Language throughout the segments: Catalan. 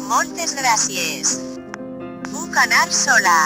Moltes gràcies. Puc anar sola.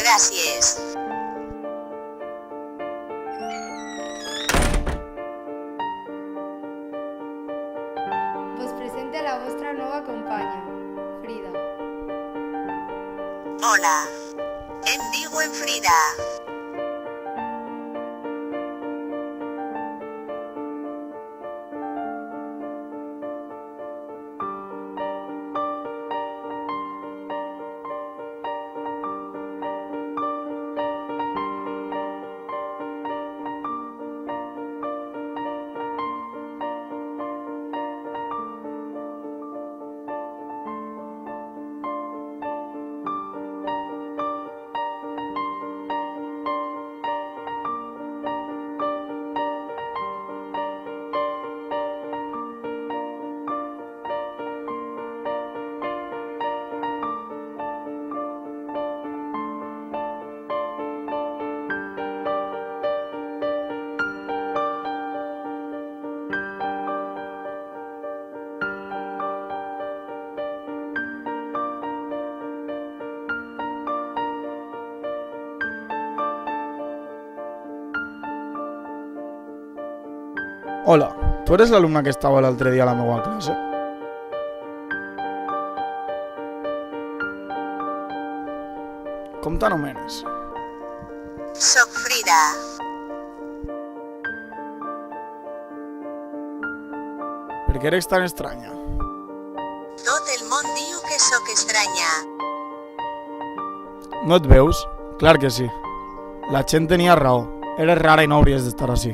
Gràcies. Vos presente la vostra nova companya, Frida. Hola. Em diuen Frida. Hola, tu eres l'alumna que estava l'altre dia a la meva classe? Com t'anomenes? Soc Frida. Per què eres tan estranya? Tot el món diu que sóc estranya. No et veus? Clar que sí. La gent tenia raó. Eres rara i no hauries d'estar així.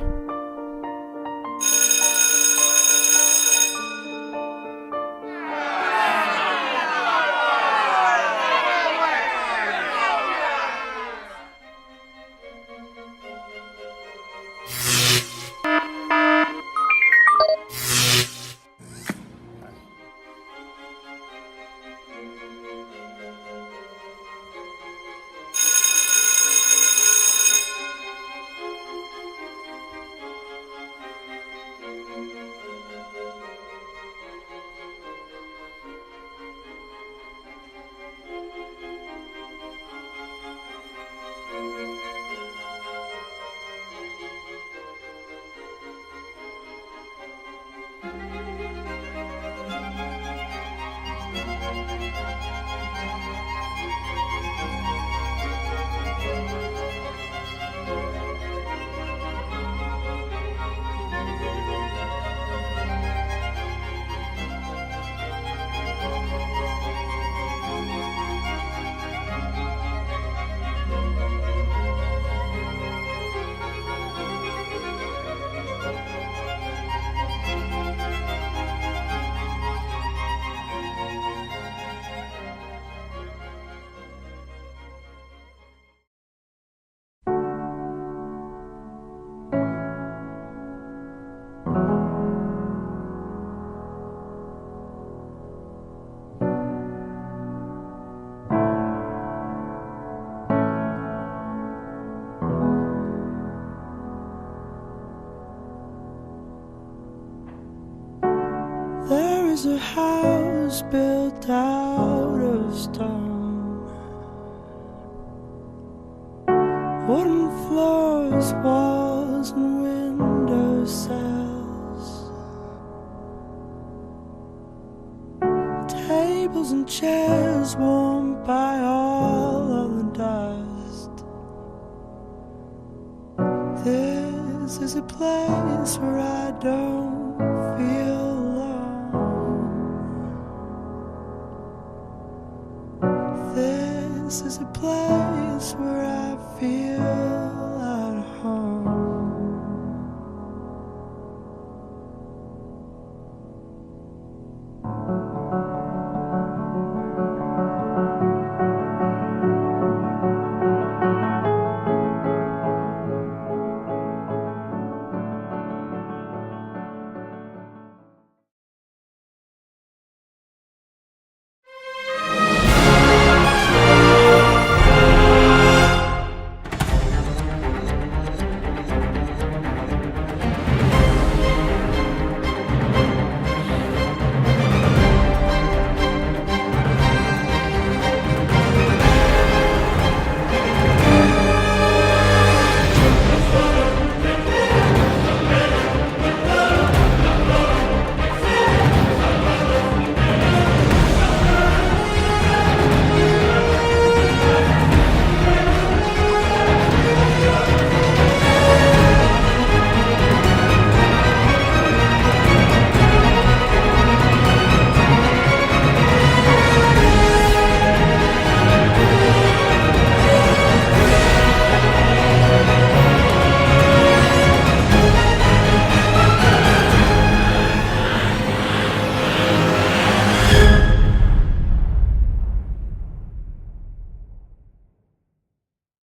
There is a house built out of stone, wooden floors, walls and window sills, tables and chairs warmed by all of the dust. This is a place where I don't